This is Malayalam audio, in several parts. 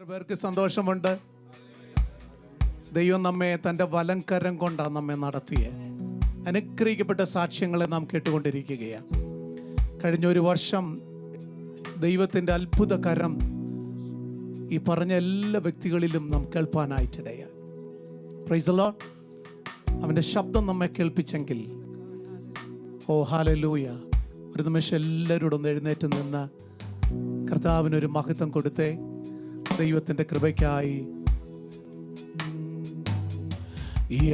പേർക്ക് സന്തോഷമുണ്ട്. ദൈവം നമ്മെ തൻ്റെ വലംകരം കൊണ്ടാണ് നമ്മെ നടത്തിയത്. അനുഗ്രഹിക്കപ്പെട്ട സാക്ഷ്യങ്ങളെ നാം കേട്ടുകൊണ്ടിരിക്കുകയാണ്. കഴിഞ്ഞ ഒരു വർഷം ദൈവത്തിൻ്റെ അത്ഭുത കരം ഈ പറഞ്ഞ എല്ലാ വ്യക്തികളിലും നാം കേൾപ്പാനായിട്ടിടയായി. Price the Lord. അവൻ്റെ ശബ്ദം നമ്മെ കേൾപ്പിച്ചെങ്കിൽ, ഓ ഹല്ലേലൂയ, ഒരു നിമിഷം എല്ലാവരോടും ഒന്ന് എഴുന്നേറ്റ് നിന്ന് കർത്താവിനൊരു മഹത്വം കൊടുത്തേ. ദൈവത്തിൻ്റെ കൃപയ്ക്കായി.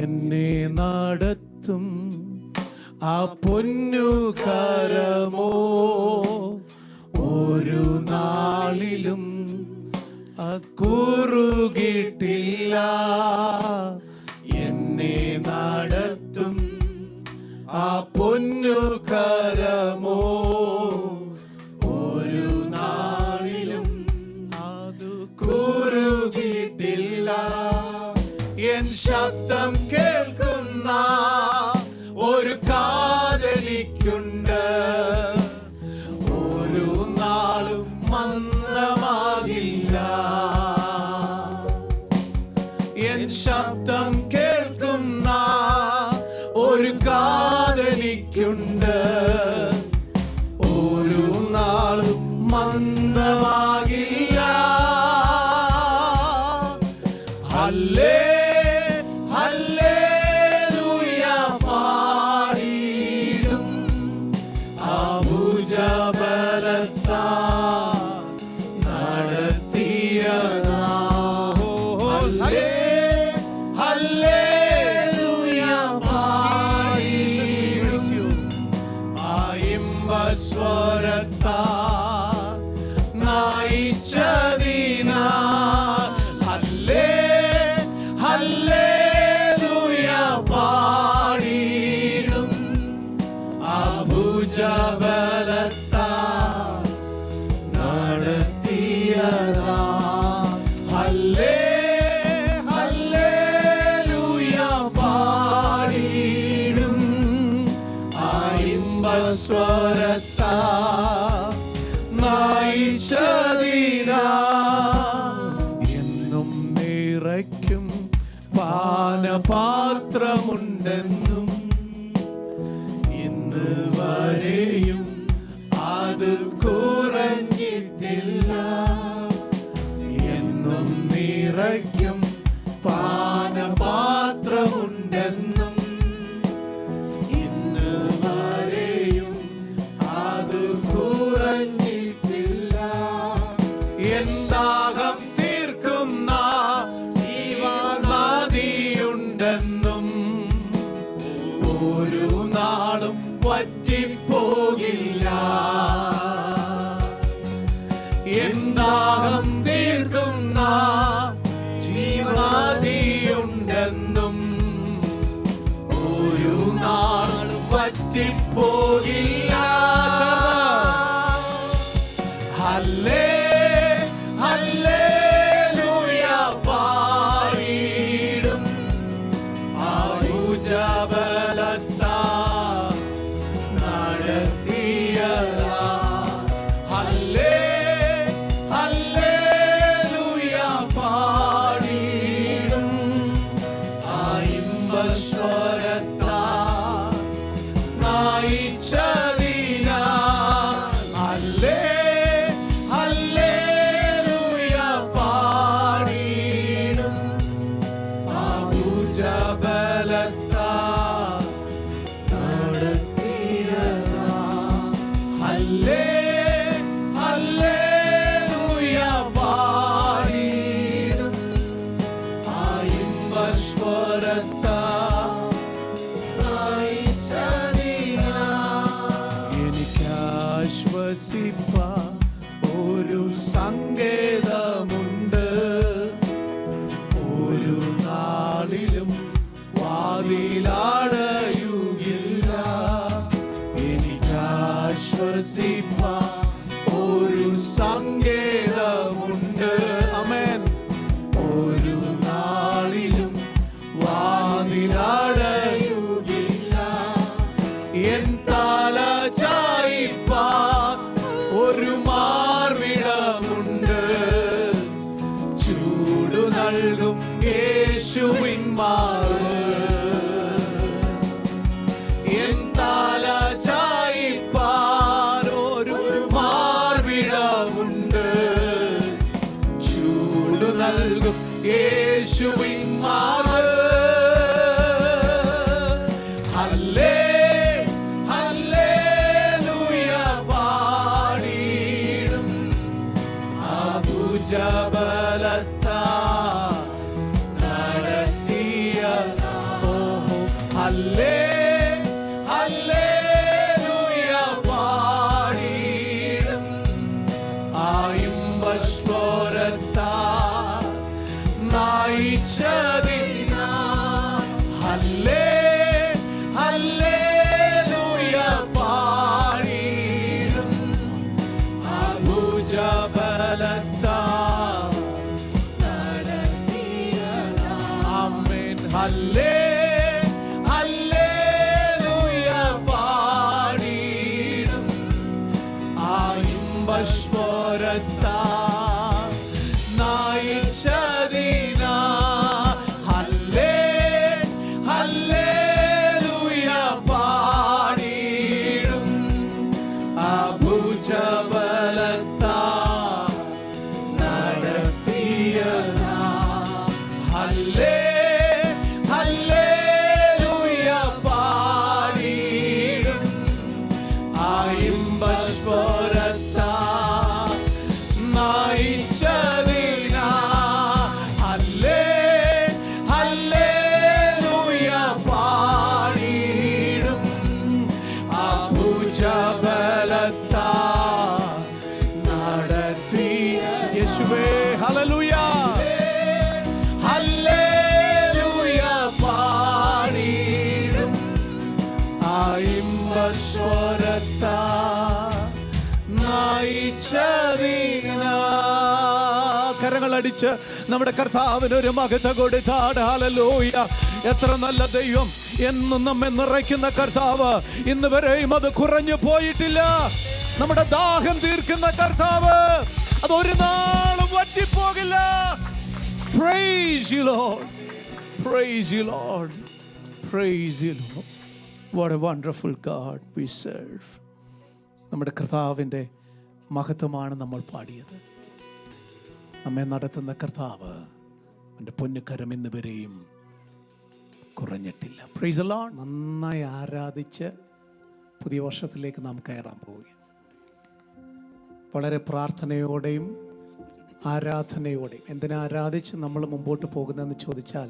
എന്നെ നടത്തും ആ പൊന്നുകരമോ ഒരു നാളിലും കുറുകിട്ടില്ല. എന്നെ നടത്തും ആ പൊന്നുകരമോ ഒരു നാളിലും അത് കുറുകിട്ടില്ല. എൻ ശബ്ദം കേൾക്കുന്ന ഒരു കാതലിക്കുണ്ട്, ഒരു നാളും മന്ദമാകില്ല. എൻ ശബ്ദം കേൾക്കുന്ന ഒരു കാതലിക്കുണ്ട്, ഒരു നാളും മന്ദമാകില്ല. ഹല്ലേ ഹല്ലേലൂയ പാടിടും അഭുജബലത്താൽ നടത്തിയ ഹല്ലേലൂയ പാടിടും ഇമ്പസ്വരത്താൽ നയിച്ചതിനാൽ. ഹല്ലേലൂയ പാടിടും അഭുജബലത്താൽ നടത്തിയതാ. ഹല്ലേലൂയ പാടിടും ഇമ്പസ്വരത്താൽ നയിച്ചതിനാൽ. എന്നും നിറയ്ക്കും പാനപാത്രമുണ്ടെന്നും ഇന്ന് വരെയും അത് കുറഞ്ഞിട്ടില്ല. എന്നും നിറയ്ക്കും പാനപാത്രമുണ്ടെന്നും ഇന്ന് വരെയും അത് കുറഞ്ഞിട്ടില്ല. എന്താകം തീർക്കുന്ന ജീവനദിയുണ്ടെന്നും ഒരു നാളും വറ്റിപ്പോകില്ല. എന്താകം തീർക്കുന്ന ജീവനദിയുണ്ടെന്നും നൽകും യേശുവിൻ മാർവ്. എൻ തല ചായിപ്പാൻ ഒരു മാർവിടമുണ്ട്. ചൂട് നൽകും യേശുവിൻ മാർവ്. ജബലത്താ നടത്തിയ ഓഹോ ഹല്ലേ ഹല്ലേലൂയ പാടിടും. ആയുംബസ്വരത്താ നയിച്ചതിനാ ഹല്ലേ ഹല്ലേലൂയ പാടിടും. അഭുജബലത്താ ഹല്ലേ ഹല്ലേലൂയ പാടിടും. ആയുംബസ്വരത്താ നയിച്ചതിനാ ഹല്ലേ ഹല്ലേലൂയ പാടിടും. അഭുജബലത്താ നടത്തിയതാ ഹല്ലേ യേശുവേ ഹല്ലേലൂയ ഹല്ലേലൂയ പാടിടും. ആയിമ്പസ്വരത്താ നയിച്ചതിനാ. കരങ്ങളടിച്ച് നമ്മുടെ കർത്താവിന് ഒരു മഹത്വ കൊടുത്താട്. ഹല്ലേലൂയ. എത്ര നല്ല ദൈവം. എന്നും നമ്മെ നിറയ്ക്കുന്ന കർത്താവ്. ഇന്ന് വരെയും അത് കുറഞ്ഞു പോയിട്ടില്ല. നമ്മുടെ ദാഹം തീർക്കുന്ന കർത്താവ്. അതൊരു നാളും വറ്റിപ്പോകില്ല. Praise you Lord. Praise you Lord. Praise you Lord. What a wonderful God we serve. നമ്മുടെ കർത്താവിൻ്റെ മഹത്വമാണ് നമ്മൾ പാടിയത്. നമ്മെ നടത്തുന്ന കർത്താവ് എൻ്റെ പൊന്നുകരം ഇന്ന് വരെയും കുറഞ്ഞിട്ടില്ല. Praise the Lord. നന്നായി ആരാധിച്ച് പുതിയ വർഷത്തിലേക്ക് നാം കയറാൻ പോവുകയാണ്. വളരെ പ്രാർത്ഥനയോടെയും ആരാധനയോടെയും. എന്തിനാ ആരാധിച്ച് നമ്മൾ മുമ്പോട്ട് പോകുന്നതെന്ന് ചോദിച്ചാൽ,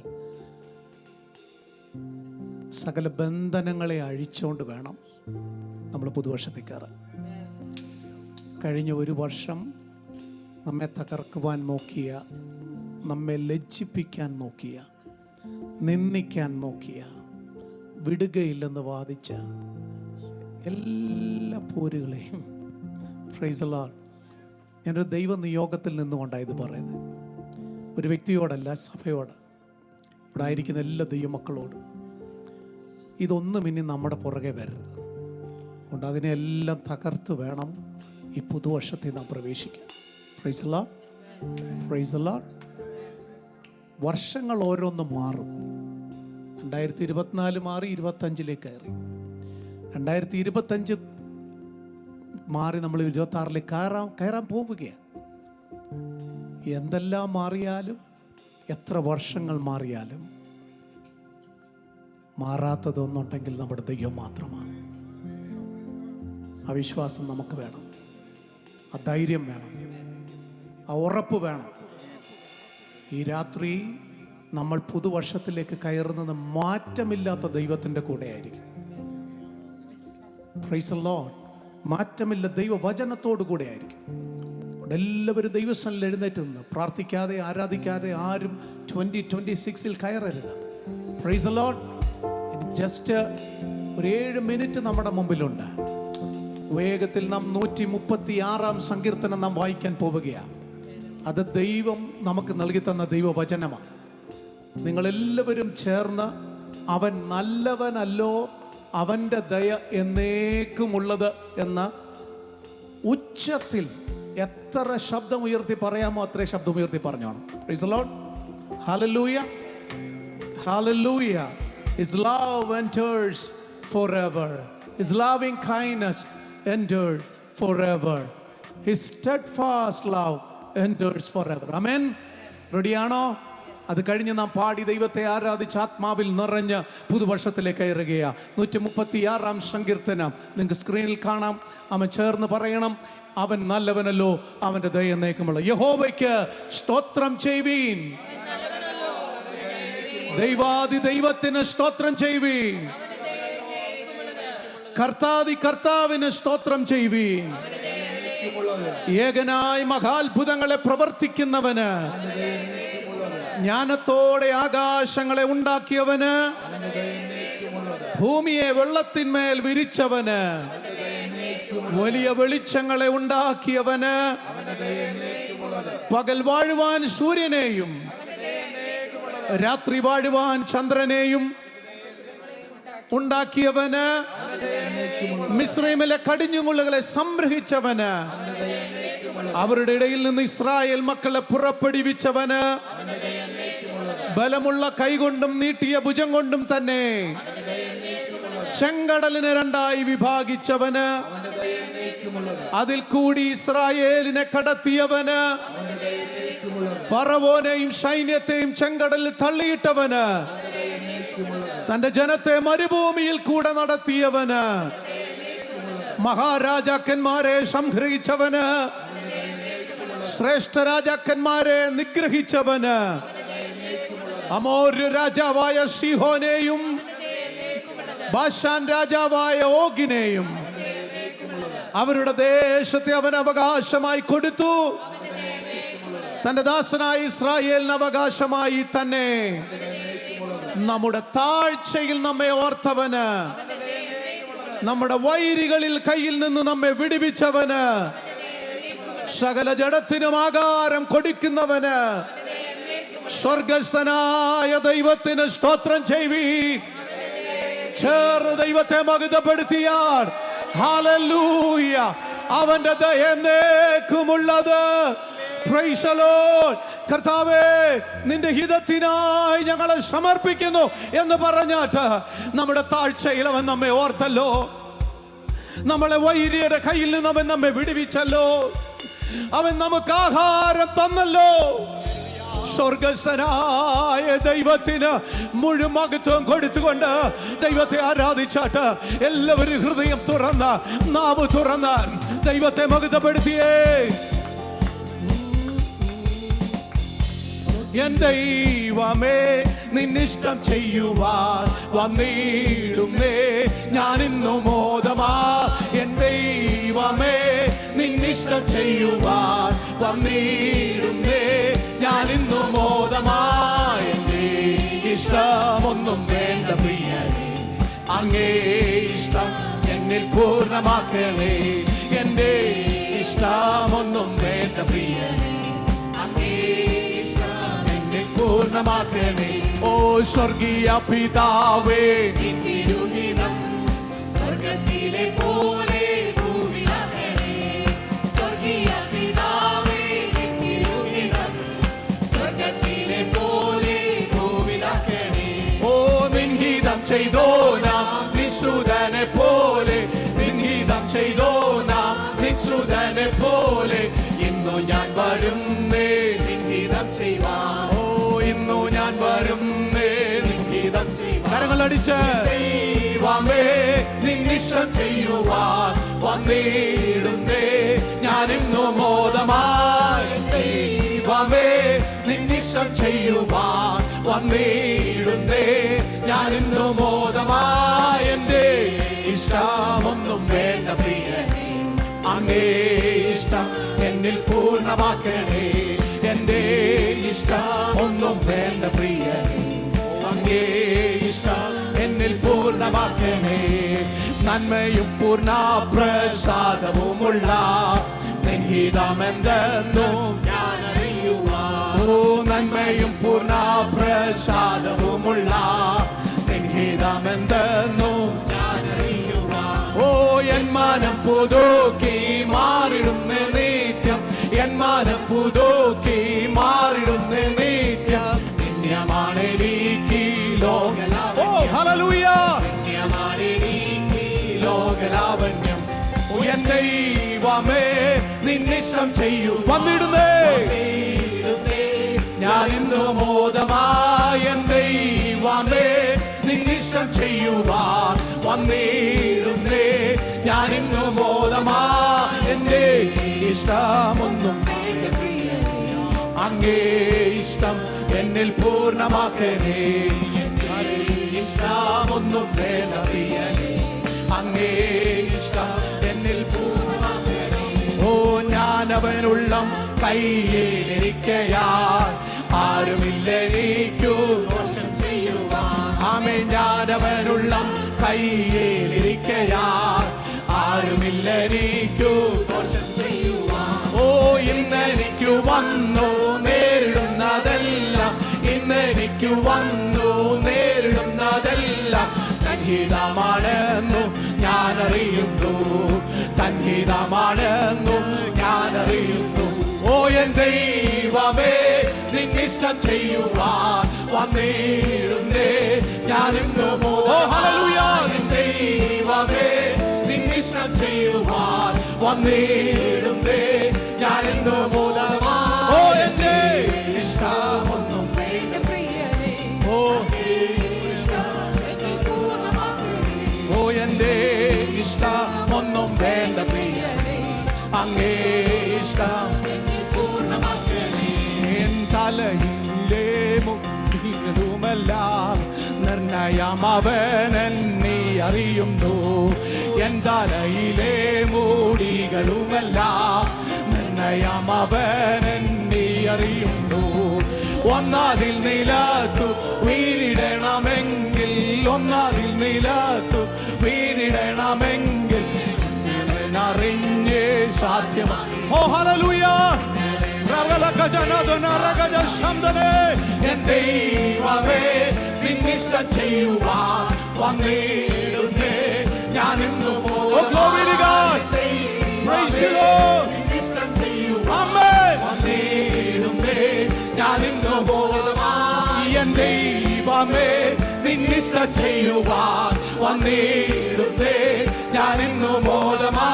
സകല ബന്ധനങ്ങളെ അഴിച്ചുകൊണ്ട് വേണം നമ്മൾ പുതുവർഷത്തിൽ കയറാൻ. കഴിഞ്ഞ ഒരു വർഷം നമ്മെ തകർക്കുവാൻ നോക്കിയ, നമ്മെ ലജ്ജിപ്പിക്കാൻ നോക്കിയ, നിന്ദിക്കാൻ നോക്കിയ, വിടുകയില്ലെന്ന് വാദിച്ച എല്ലാ പോരുകളെയും പ്രൈസ് ദി ലോർഡ്. ഞാനൊരു ദൈവ നിയോഗത്തിൽ നിന്നുകൊണ്ടാണ് ഇത് പറയുന്നത്. ഒരു വ്യക്തിയോടല്ല, സഭയോട്, ഇവിടെ ആയിരിക്കുന്ന എല്ലാ ദൈവമക്കളോടും. ഇതൊന്നും ഇനി നമ്മുടെ പുറകെ വരരുത്. അതുകൊണ്ട് അതിനെല്ലാം തകർത്ത് വേണം ഈ പുതുവർഷത്തിൽ നാം പ്രവേശിക്കാൻ. Price the Lord. Price the Lord. വർഷങ്ങൾ ഓരോന്നും മാറും. 2024 മാറി 25ലേക്ക് കയറി. 2025 മാറി നമ്മൾ 26ലേക്ക് കയറാൻ പോവുകയാണ്. എന്തെല്ലാം മാറിയാലും, എത്ര വർഷങ്ങൾ മാറിയാലും മാറാത്തതൊന്നുണ്ടെങ്കിൽ നമ്മുടെ ദൈവം മാത്രമാണ്. ആ വിശ്വാസം നമുക്ക് വേണം, ആ ധൈര്യം വേണം, ആ ഉറപ്പ് വേണം. ഈ രാത്രി നമ്മൾ പുതുവർഷത്തിലേക്ക് കയറുന്നത് മാറ്റമില്ലാത്ത ദൈവത്തിൻ്റെ കൂടെ ആയിരിക്കും. Price the Lord. മാറ്റമില്ല, ദൈവവചനത്തോടു കൂടെ ആയിരിക്കും. എല്ലാവരും ദൈവസന്നിധിയിൽ എഴുന്നേറ്റ് നിന്ന് പ്രാർത്ഥിക്കാതെ ആരാധിക്കാതെ ആരും 2026 കയറരുത്. Praise the lord. ജസ്റ്റ് ഒരു 7 മിനിറ്റ് നമ്മുടെ മുമ്പിലുണ്ട്. വേഗത്തിൽ നാം 136 സങ്കീർത്തനം നാം വായിക്കാൻ പോവുകയാണ്. അത് ദൈവം നമുക്ക് നൽകി തന്ന ദൈവവചനമാണ്. നിങ്ങളെല്ലാവരും ചേർന്ന് അവൻ നല്ലവനല്ലോ, അവൻ്റെ ദയ എന്നേക്കുമുള്ളത് എന്ന ഉച്ചത്തിൽ എത്ര ശബ്ദമുയർത്തി പറയാമോ അത്രയും ശബ്ദമുയർത്തി പറഞ്ഞോണം. Praise the lord. Hallelujah. Hallelujah. His love endures forever. His loving kindness endured forever. His steadfast love endures forever. Amen. റെഡിയാണോ? അത് കഴിഞ്ഞ് നാം പാടി ദൈവത്തെ ആരാധിച്ച് ആത്മാവിൽ നിറഞ്ഞ് പുതുവർഷത്തിലേക്ക് കയറുകയാണ്. 136 സങ്കീർത്തനം നിങ്ങൾക്ക് സ്ക്രീനിൽ കാണാം. അവൻ ചേർന്ന് പറയണം, അവൻ നല്ലവനല്ലോ, അവന്റെ ദയ എന്നേക്കുമുള്ള. യഹോവയ്ക്ക് സ്തോത്രം ചെയ്യുവീൻ. ദൈവാദി ദൈവത്തിന് സ്തോത്രം ചെയ്യുവീൻ. കർത്താദി കർത്താവിന് സ്തോത്രം ചെയ്യുവീൻ. ഏകനായി മഹാത്ഭുതങ്ങളെ പ്രവർത്തിക്കുന്നവന്, ജ്ഞാനത്തോടെ ആകാശങ്ങളെ ഉണ്ടാക്കിയവന്, ഭൂമിയെ വെള്ളത്തിന്മേൽ വിരിച്ചവന്, വലിയ വെളിച്ചങ്ങളെ ഉണ്ടാക്കിയവന്, പകൽ വാഴുവാൻ സൂര്യനെയും രാത്രി വാഴുവാൻ ചന്ദ്രനെയും ഉണ്ടാക്കിയവന്, മിസ്രൈമിലെ കടിഞ്ഞുമുള്ളുകളെ സംഗ്രഹിച്ചവന്, അവരുടെ ഇടയിൽ നിന്ന് ഇസ്രായേൽ മക്കളെ പുറപ്പെടുവിച്ചവന്, ബലമുള്ള കൈകൊണ്ടും നീട്ടിയ ഭുജം കൊണ്ടും തന്നെ ചെങ്കടലിനെ രണ്ടായി വിഭാഗിച്ചവന്, അതിൽ കൂടി ഇസ്രായേലിനെ കടത്തിയവന്, ഫറവോനെയും സൈന്യത്തെയും ചെങ്കടലിൽ തള്ളിയിട്ടവന്, തന്റെ ജനത്തെ മരുഭൂമിയിൽ കൂടെ നടത്തിയവന്, മഹാരാജാക്കന്മാരെ സംഗ്രഹിച്ചവന്, ശ്രേഷ്ഠ രാജാക്കന്മാരെ നിഗ്രഹിച്ചവന്, അമോര്യ രാജാവായ സീഹോനെയും ബാശാൻ രാജാവായ ഓഗിനെയും അവരുടെ ദേശത്തെ അവൻ അവകാശമായി കൊടുത്തു. തന്റെ ദാസനായ ഇസ്രായേലിന് അവകാശമായി തന്നെ. നമ്മുടെ താഴ്ചയിൽ നമ്മെ ഓർത്തവന്, നമ്മുടെ വൈരികളിൽ കയ്യിൽ നിന്ന് നമ്മെ വിടുവിച്ചവന്, സകല ജഡത്തിനും ആകാരം കൊടുക്കുന്നവന്, സ്വർഗസ്ഥനായ ദൈവത്തിന് സ്തോത്രം ചെയ്യുവീൻ. ചേർന്ന് ദൈവത്തെ മഹത്വപ്പെടുത്തിയാൽ ഹല്ലേലൂയ. അവന്റെ ദയ എന്നേക്കുമുള്ളത്. Price the Lord. കർത്താവേ, നിന്റെ ഹിതത്തിനായി ഞങ്ങളെ സമർപ്പിക്കുന്നു എന്ന് പറഞ്ഞാട്ട് നമ്മുടെ താഴ്ചയിൽ അവൻ നമ്മെ ഓർത്തല്ലോ. നമ്മളെ വൈരിയുടെ കയ്യിൽ നിന്ന് അവൻ നമ്മെ വിടുവിച്ചല്ലോ. അവൻ നമുക്ക് ആഹാരം തന്നല്ലോ. സ്വർഗസ്ഥനായ ദൈവത്തിന് മുഴുവൻ മഹത്വം കൊടുത്തുകൊണ്ട് ദൈവത്തെ ആരാധിച്ചാട്ട് എല്ലാവരും ഹൃദയം തുറന്ന് നാവ് തുറന്ന് ദൈവത്തെ മഹത്വപ്പെടുത്തിയേ. എൻ ദൈവമേ, നിന്നിഷ്ടം ചെയ്യുവാൻ വന്നിടുന്നേ ഞാൻ ഇന്നു മോദമാ. എൻ ദൈവമേ, നിന്നിഷ്ടം ചെയ്യുവാൻ വന്നിടുന്നേ ഞാൻ ഇന്നു മോദമാ. എന്റെ ഇഷ്ടമൊന്നും വേണ്ട പ്രിയനേ, അങ്ങേ ഇഷ്ടം എന്നിൽ പൂർണ്ണമാക്കണേ. എന്റെ ഇഷ്ടമൊന്നും വേണ്ട പ്രിയനേ, പൂർണ്ണമാക്കണേ. ഓ സ്വർഗീയ പിതാവേ, സ്വർഗത്തിലെ പോലെ ഭൂമിയിലാക്കണേ. സ്വർഗീയ പിതാവേ, സ്വർഗത്തിലെ പോലെ ഭൂമിയിലാക്കണേ. ഓ നിൻഹിതം ചെയ്തോ നാം നിൻസുതനെ പോലെ, നിൻഹിതം ചെയ്തോ നാം നിൻസുതനെ പോലെ. ഇന്നു ഞാൻ വരുന്നേ നിൻഹിതം ചെയ്യുവാൻ. ഇന്നു ഞാൻ വരുന്നേ നിൻഹിതം ചെയ്യുവാൻ. കരങ്ങളടിച്ച് ദൈവമേ, നിന്നിഷ്ടം ചെയ്യുവാൻ വന്നിടുന്നേ ഞാൻ ഇന്നു മോദമായി. ദൈവമേ, നിന്നിഷ്ടം ചെയ്യുവാൻ വന്നിടുന്നേ ഞാൻ ഇന്നു മോദമായി. എന്റെ ഇഷ്ടമൊന്നും വേണ്ട പ്രിയനേ, അങ്ങേ ഇഷ്ടം എന്നിൽ പൂർണ്ണമാക്കണേ. എന്റെ ഇഷ്ടം ഒന്നും വേണ്ട പ്രിയനേ, അങ്ങേ ഇഷ്ടം എന്നിൽ പൂർണ്ണമാക്കണേ. നന്മയും പൂർണ്ണ പ്രസാദവുമുള്ള നിൻഹിതമെന്തെന്നും ഞാൻ അറിയുവാൻ. ഓ നന്മയും പൂർണ്ണ പ്രസാദവുമുള്ള നിൻഹിതമെന്തെന്നും ഞാൻ അറിയുവാൻ. ഓ എൻ മാനം പുതുക്കി മാറിടുന്ന നിത്യം, എൻ മാനം പുതുക്കി മാറിടുന്ന നിത്യം ദൈവമേ നിന്നിഷ്ടം ചെയ്യൂ. വന്നിടുന്നേ ഞാൻ ഇന്നു മോദമായ ദൈവമേ നിന്നിഷ്ടം ചെയ്യുവാൻ വന്നിടുന്നേ. ഞാൻ ഇന്നു മോദമായ എന്റെ ഇഷ്ടമൊന്നും അങ്ങേ ഇഷ്ടം എന്നിൽ പൂർണ്ണമാക്കണേ. ഇഷ്ടമൊന്നും വേണ്ട പ്രിയനേ, അങ്ങേ ഇഷ്ടം എന്നിൽ പൂർണ്ണമാക്കണേ. ഓ ഞാനവനുള്ളം കയ്യിലിരിക്കയാൽ ആരുമില്ലെനിക്കു ദോഷം ചെയ്യുവാൻ. ആമേ ഞാനവനുള്ളം കയ്യിലിരിക്കയാൽ ആരുമില്ലെനിക്കു ദോഷം ചെയ്യുവാൻ. ഓ ഇന്നെനിക്കു വന്നു നേരിടുന്നതെല്ലാം, ഇന്നെനിക്കു വന്നു നേരിടുന്നതെല്ലാം തൻഹിതമാണെന്നു ഞാനറിയുന്നു, തൻഹിതമാണെന്നു ഞാനറിയുന്നു. ഓ എൻ ദൈവമേ നിന്നിഷ്ടം ചെയ്യുവാൻ വന്നിടുന്നേ. ഞാനിന്നു ദൈവമേ നിന്നിഷ്ടം ചെയ്യുവാൻ വന്നിടുന്നേ. ഞാനിന്നു ഓ എന്റെ ഇഷ്ടമൊന്നും ഓ ഓ എന്റെ ഇഷ്ടമൊന്നും വേണ്ട പ്രിയനേ, അങ്ങേ ഇഷ്ടം തലയിലെ മുഖിലുമെല്ലാം നിർണയം അവനെന്നെ അറിയുന്നു. എൻ തലയിലെ മൂടികളുമെല്ലാം നിർണയം അവനെന്നെ അറിയുന്നു. ഒന്നതിൽ നിലത്തു വീണിടണമെങ്കിൽ, ഒന്നതിൽ നിലത്തു വീണിടണമെങ്കിൽ അറിഞ്ഞേ സാധ്യമാണ്. ഓ ഹല്ലേലൂയ എൻ ദൈവമേ നിന്നിഷ്ടം ചെയ്യുവാൻ വന്നിടുന്നേ. ഞാനിന്നു നിന്നിഷ്ടം ചെയ്യുവാൻ വന്നിടുന്നേ. ഞാനിന്നു എൻ ദൈവമേ നിന്നിഷ്ടം ചെയ്യുവാൻ വന്നിടുന്നേ. ഞാനിന്നു മോദമാ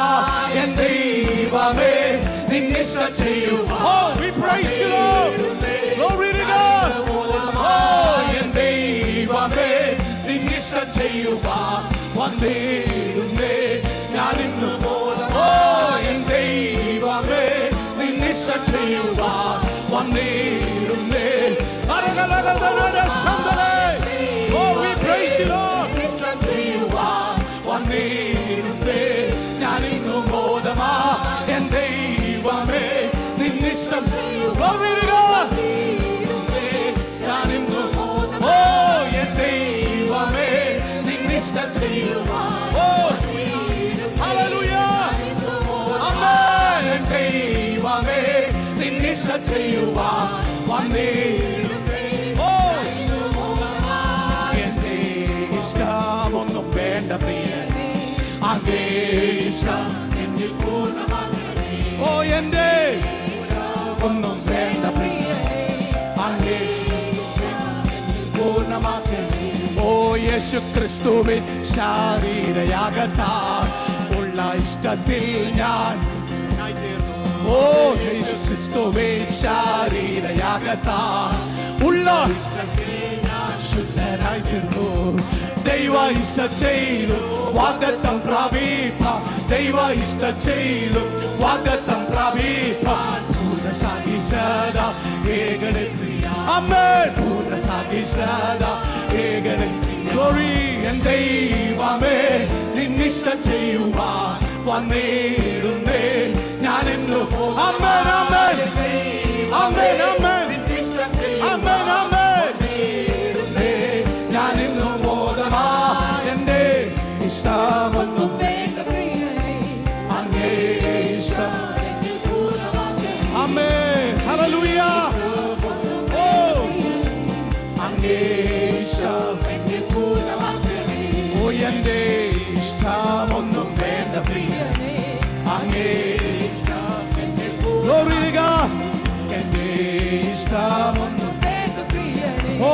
എൻ ദൈവമേ നിന്നിഷ്ടം ചെയ്യുവാൻ. Oh, we praise you, Lord. Glory to God. Oh, N ദൈവമേ നിന്നിഷ്ടം ചെയ്യുവാൻ വന്നിടുന്നേ. ഞാനിന്നു മോദമാ എൻ ദൈവമേ നിന്നിഷ്ടം ചെയ്യുവാൻ വന്നിടുന്നേ. Oh, we praise you, Lord. വന്നിടുന്നേ. ഞാനിന്നു മോദമാ എൻ ദൈവമേ നിന്നിഷ്ടം ഞാനിന്നു ഓ എൻ ദൈവമേ നിന്നിഷ്ടം ചെയ്യുവാൻ. ഓ ഹല്ലേലൂയ ആമേൻ. എൻ ദൈവമേ നിന്നിഷ്ടം ചെയ്യുവാൻ വന്നിടുന്നേ. ഓ എന്റെ ഇഷ്ടമൊന്നും വേണ്ട പ്രിയനേ, അങ്ങേ ഇഷ്ടം എന്നിൽ പൂർണ്ണമാക്കണേ. ഓ എന്റെ ഒന്നും വേണ്ട പ്രിയനേ, അങ്ങേ പൂർണ്ണമാക്കണേ. ഓ യേശു ക്രിസ്തുവിൻ ശരീരയാഗത്താൽ ഉള്ള ഇഷ്ടത്തിൽ ഞാൻ ഓ യേശു ക്രിസ്തുവിൻ ശരീരയാഗത്താൽ ഉള്ള ഇഷ്ടത്തിൽ ഞാൻ ശുദ്ധനായി തീർന്നു. ദൈവ ഇഷ്ടം ചെയ്തു വാഗ്ദത്തം പ്രാപിപ്പാൻ, ദൈവ ഇഷ്ടം ചെയ്തു വാഗ്ദത്തം പ്രാപിപ്പാൻ പൂർണ്ണ സാധിച്ചത ഏകനെ പ്രിയ. ആമേൻ. പൂർണ്ണ സാധിച്ചത ഏകനെ. ഗ്ലോറി. എൻ ദൈവമേ നിന്നിഷ്ടം ചെയ്യുവാൻ വന്നിടുന്നേ. ഞാനിന്നു ആമേൻ ആമേൻ ആമേൻ ആമേൻ ആമേൻ ആമേൻ. ഞാനിന്നു മോദമാ എന്റെ ഇഷ്ടമൊന്നും അങ്ങേ ഇഷ്ടം. ആമേൻ. ഹല്ലേലൂയ. ഓ അങ്ങേ ഇഷ്ടം ഓ എന്റെ ഇഷ്ടമൊന്നും വേണ്ട പ്രിയനേ, അങ്ങേ ഇഷ്ടം. Glory to God. എന്റെ ഇഷ്ടമൊന്നും വേണ്ട പ്രിയനേ. ഓ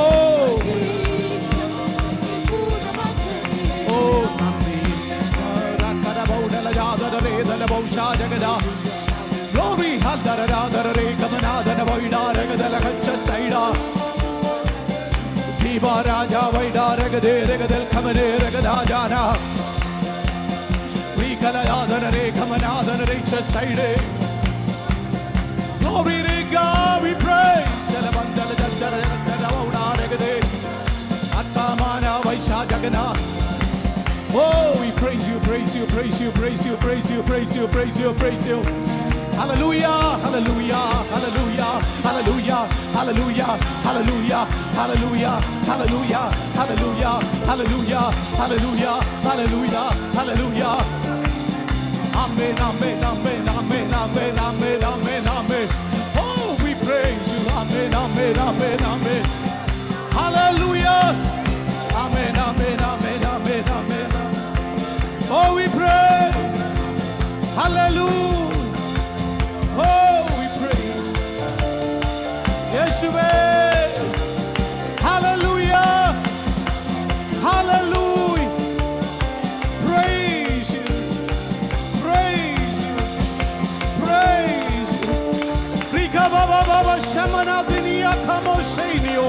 ഓ നന്ദി. Vikaradaradare Kamanadana Vaidaragadala Hacha Saida Viva Raja Vaidaragade Regadel Kamane Regadajana Vikaladare Kamanadana Richa Saide. Glory to God, we pray. Oh, we praise you, praise you, praise you, praise you, praise you, praise you, praise you, praise you. Hallelujah, hallelujah, hallelujah, hallelujah, hallelujah, hallelujah, hallelujah, hallelujah, hallelujah, hallelujah, hallelujah, hallelujah, hallelujah. Amen, amen, amen, amen, amen, amen, amen, amen. Oh, we praise you. Amen, amen, amen, amen. Hallelujah. Amen, amen, amen, amen, amen. Oh, we pray. Hallelujah. Oh, we pray. Yeshua. Hallelujah. Hallelujah. Praise you. Praise you. Praise you. Rika baba baba shamana dinia kamo sheinio.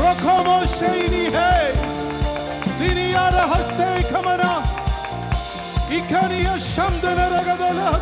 Rokomo sheini hey. Dinia rahase kamana. İkaniya şamdana ragadala.